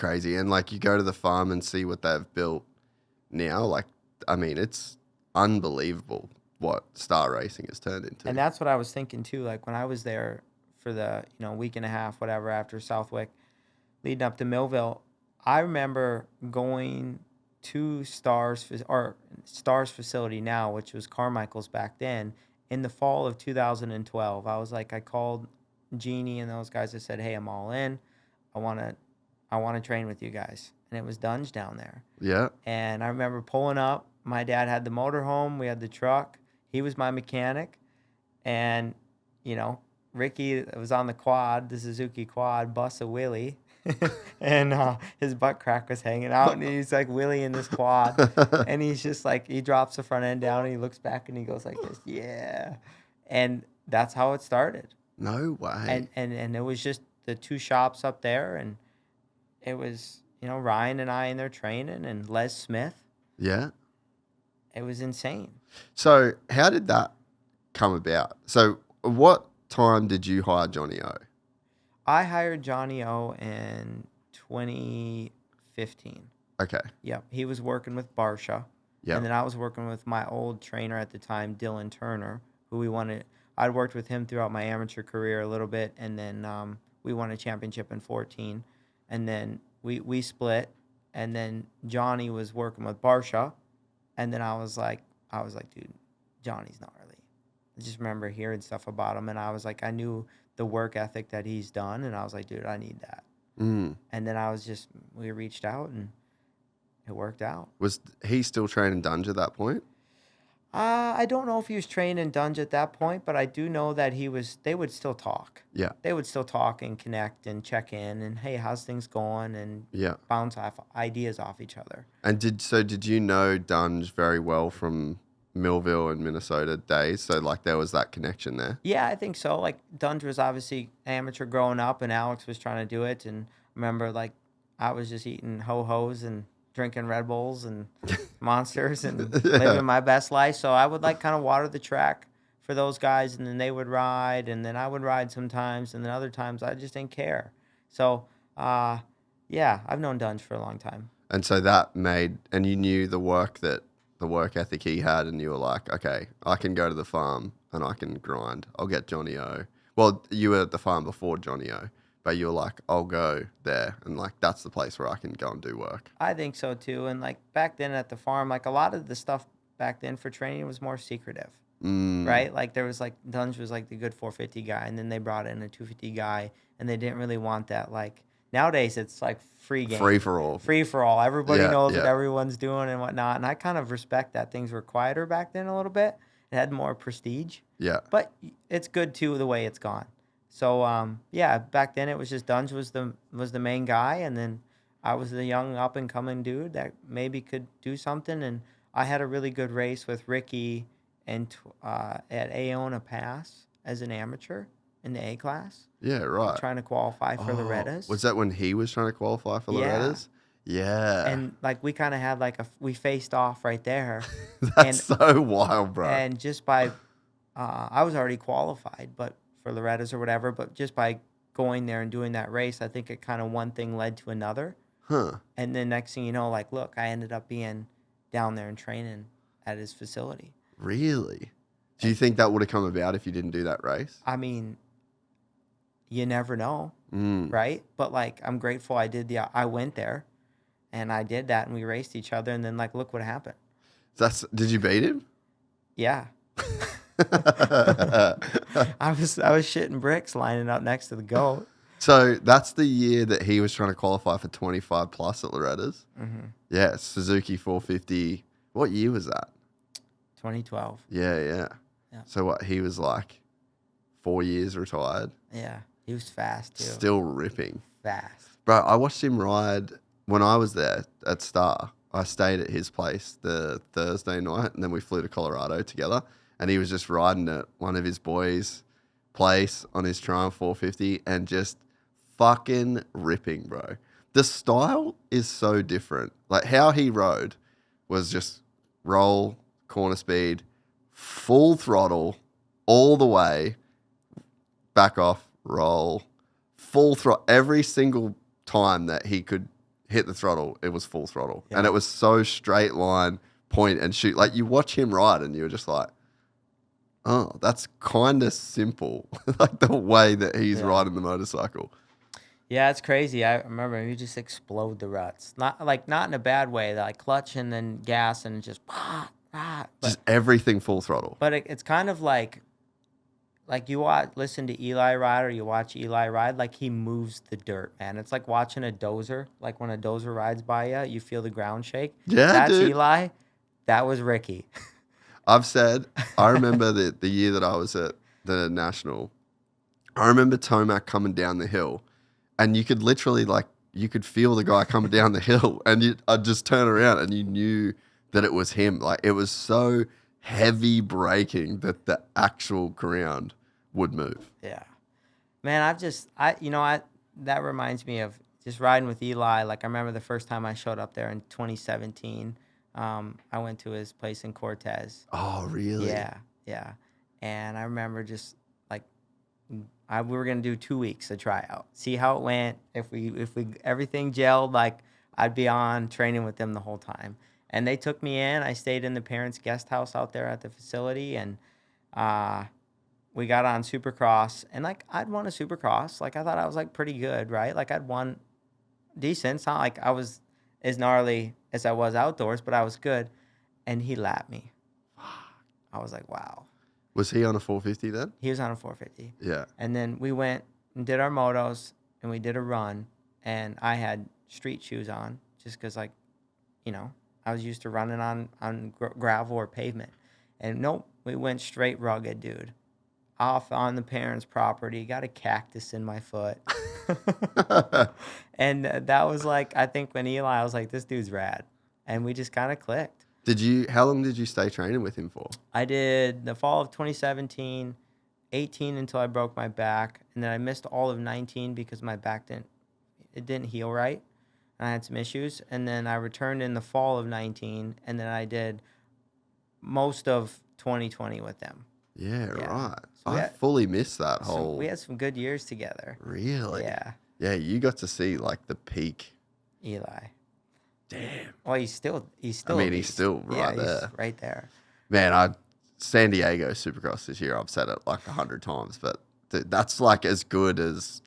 crazy. And like you go to the farm and see what they've built now. Like, I mean, it's unbelievable what Star Racing has turned into. And that's what I was thinking too. Like when I was there for the week and a half, whatever, after Southwick, leading up to Millville, I remember going to Stars facility now, which was Carmichael's back then, in the fall of 2012. I called Jeannie and those guys. I said, "Hey, I'm all in. I want to train with you guys." And it was Dungey down there. Yeah. And I remember pulling up. My dad had the motorhome. We had the truck. He was my mechanic. And, Ricky was on the quad, the Suzuki quad, bust a wheelie. And his butt crack was hanging out. And he's like wheeling this quad. And he's just like, he drops the front end down and he looks back and he goes like this, yeah. And that's how it started. No way. And it was just the two shops up there. And it was, Ryan and I in there training and Les Smith. Yeah. It was insane. So how did that come about? So what time did you hire Johnny O? I hired Johnny O in 2015. Okay. Yep. He was working with Barsha. Yeah. And then I was working with my old trainer at the time, Dylan Turner, I'd worked with him throughout my amateur career a little bit. And then we won a championship in 14. And then we split. And then Johnny was working with Barsha. And then I was like, dude, Johnny's not really. I just remember hearing stuff about him, and I was like, I knew the work ethic that he's done, and I was like, dude, I need that. And then we reached out, and it worked out. Was he still training Dungey at that point? I don't know if he was training Dungey at that point, but I do know that they would still talk. Yeah. They would still talk and connect and check in and, hey, how's things going? And bounce off ideas off each other. And did you know Dungey very well from Millville and Minnesota days? So like there was that connection there? Yeah, I think so. Like Dungey was obviously amateur growing up and Alex was trying to do it. And I remember like I was just eating ho-hos and drinking Red Bulls and Monsters and living my best life. So I would like kind of water the track for those guys, and then they would ride, and then I would ride sometimes, and then other times I just didn't care. So, yeah, I've known Dungey for a long time. And so that and you knew the work ethic he had, and you were like, okay, I can go to the farm and I can grind. I'll get Johnny O. Well, you were at the farm before Johnny O. But you were like, I'll go there, and like that's the place where I can go and do work. I think so too. And like back then at the farm, like a lot of the stuff back then for training was more secretive, right? Like there was like Dungey was like the good 450 guy, and then they brought in a 250 guy, and they didn't really want that. Like nowadays, it's like free game, free for all. Everybody knows what everyone's doing and whatnot, and I kind of respect that. Things were quieter back then a little bit. It had more prestige. Yeah, but it's good too the way it's gone. So back then it was just Dungey was the main guy, and then I was the young up and coming dude that maybe could do something. And I had a really good race with Ricky and at Aona Pass as an amateur in the A class. Yeah, right. Trying to qualify for Loretta's. Was that when he was trying to qualify for Loretta's? Yeah. And like we kind of had like we faced off right there. That's so wild, bro. And just by I was already qualified, but for Loretta's or whatever, but just by going there and doing that race, I think it kind of one thing led to another. Huh. And then next thing you know, like, look, I ended up being down there and training at his facility. Really? Do you think that would have come about if you didn't do that race? I mean, you never know, right? But like, I'm grateful I went there and I did that and we raced each other, and then like, look what happened. Did you beat him? Yeah. I was shitting bricks lining up next to the goat. So that's the year that he was trying to qualify for 25 plus at Loretta's. Mm-hmm. Yeah, Suzuki 450. What year was that? 2012. Yeah. So what? He was like 4 years retired. Yeah, he was fast too. Still ripping. Fast. Bro, I watched him ride when I was there at Star. I stayed at his place the Thursday night, and then we flew to Colorado together. And he was just riding at one of his boys' place on his Triumph 450 and just fucking ripping, bro. The style is so different. Like how he rode was just roll, corner speed, full throttle, all the way, back off, roll, full throttle. Every single time that he could hit the throttle, it was full throttle. Yeah. And it was so straight line, point and shoot. Like you watch him ride and you're just like, oh, that's kind of simple. Like the way that he's riding the motorcycle. Yeah, it's crazy. I remember he just explode the ruts. Not in a bad way, like clutch and then gas and just Just everything full throttle. But it's kind of like you listen to Eli ride, or you watch Eli ride, like he moves the dirt, man. It's like watching a dozer. Like when a dozer rides by you, you feel the ground shake. Yeah, that's dude. Eli. That was Ricky. I've said, I remember the year that I was at the National, I remember Tomac coming down the hill, and you could literally, like, you could feel the guy coming down the hill, and I'd just turn around, and you knew that it was him. Like, it was so heavy braking that the actual ground would move. Yeah. Man, that reminds me of just riding with Eli. Like, I remember the first time I showed up there in 2017. I went to his place in Cortez. Oh, really? Yeah. And I remember just like we were gonna do 2 weeks of tryout, see how it went. If we everything gelled, like I'd be on training with them the whole time. And they took me in. I stayed in the parents' guest house out there at the facility, and we got on supercross. And like I'd won a supercross. Like I thought I was like pretty good, right? Like I'd won decent. It's not like I was as gnarly as I was outdoors, but I was good. And he lapped me. I was like, wow. Was he on a 450 then? He was on a 450. Yeah. And then we went and did our motos, and we did a run, and I had street shoes on just because, like, you know, I was used to running on gravel or pavement. And nope, we went straight rugged, dude. Off on the parents' property, got a cactus in my foot. And that was like, I think when Eli, I was like, this dude's rad. And we just kind of clicked. How long did you stay training with him for? I did the fall of 2017, 18 until I broke my back. And then I missed all of 19 because my back didn't heal right. And I had some issues. And then I returned in the fall of 19. And then I did most of 2020 with them. Yeah. Right. So I fully missed that whole. We had some good years together. Really? Yeah. Yeah, you got to see like the peak. Eli. Damn. Well, he's still. I mean, he's still right there. He's right there. Man, San Diego Supercross this year. I've said it like 100 times, but that's like as good as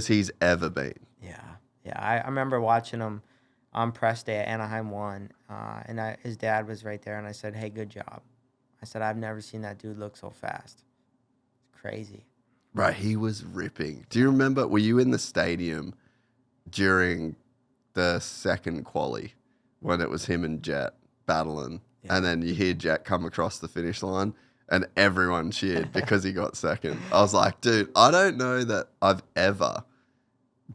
he's ever been. Yeah. I remember watching him on press day at Anaheim 1, and his dad was right there, and I said, "Hey, good job." I said, "I've never seen that dude look so fast. It's crazy." Right, he was ripping. Do you remember? Were you in the stadium during the second quali when it was him and Jet battling, and then you hear Jet come across the finish line, and everyone cheered because he got second? I was like, dude, I don't know that I've ever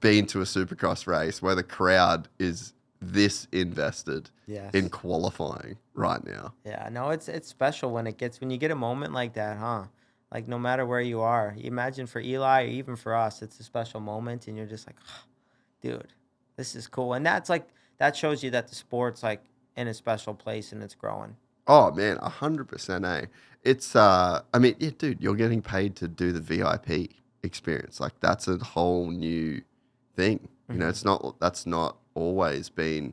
been to a Supercross race where the crowd is this invested in qualifying right now. Yeah, no, it's special when you get a moment like that, huh? Like no matter where you are, you imagine for Eli or even for us, it's a special moment, and you're just like, oh, dude, this is cool. And that shows you that the sport's like in a special place and it's growing. Oh man, 100%. It's I mean, yeah, dude, you're getting paid to do the VIP experience. Like that's a whole new thing. You know, that's not always been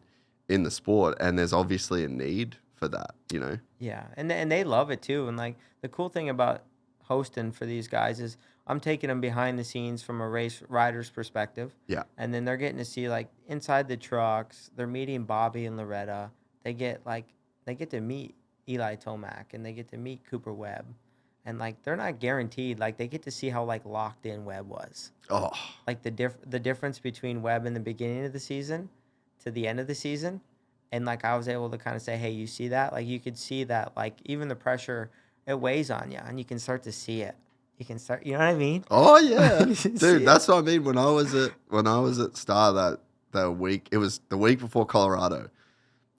in the sport, and there's obviously a need for that. You know. Yeah, and they love it too. And like the cool thing about hosting for these guys is I'm taking them behind the scenes from a race rider's perspective. Yeah. And then they're getting to see like inside the trucks. They're meeting Bobby and Loretta. They get to meet Eli Tomac, and they get to meet Cooper Webb. And like they're not guaranteed. Like they get to see how like locked in Webb was. Oh. Like the difference between Webb in the beginning of the season to the end of the season. And like I was able to kind of say, hey, you see that? Like you could see that like even the pressure, it weighs on you, and you can start to see it. You can start, you know what I mean? Oh yeah, dude, that's what I mean. When I was at Star that week, it was the week before Colorado.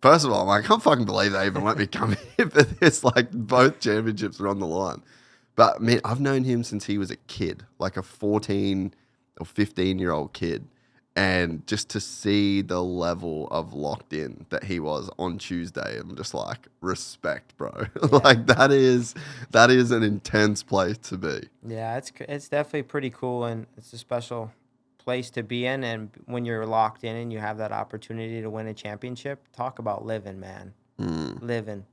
First of all, I'm like, I can't fucking believe they even let me come here for this. Like both championships are on the line. But man, I've known him since he was a kid, like a 14 or 15-year-old kid. And just to see the level of locked in that he was on Tuesday, I'm just like, respect, bro. Yeah. Like that is an intense place to be. Yeah, it's definitely pretty cool, and it's a special place to be in, and when you're locked in and you have that opportunity to win a championship, talk about living, man. Living.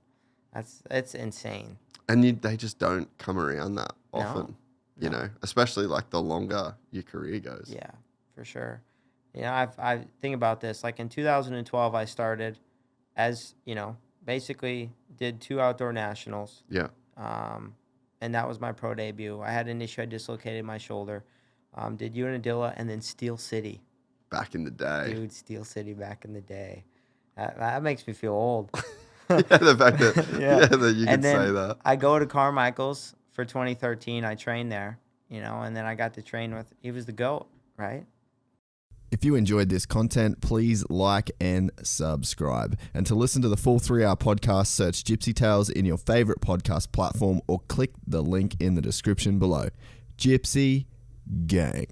It's insane. And they just don't come around that often, you No. know, especially like the longer your career goes. Yeah, for sure. You know, I think about this. Like in 2012, I started as, you know, basically did 2 outdoor nationals. Yeah. And that was my pro debut. I had an issue. I dislocated my shoulder. Did Unadilla and then Steel City. Back in the day. Dude, Steel City back in the day. That makes me feel old. Yeah, the fact that, Yeah. that you And can say then that. I go to Carmichael's for 2013. I trained there, you know, and then I got to train with, he was the GOAT, right? If you enjoyed this content, please like and subscribe. And to listen to the full 3-hour podcast, search Gypsy Tales in your favorite podcast platform or click the link in the description below. Gypsy Gang.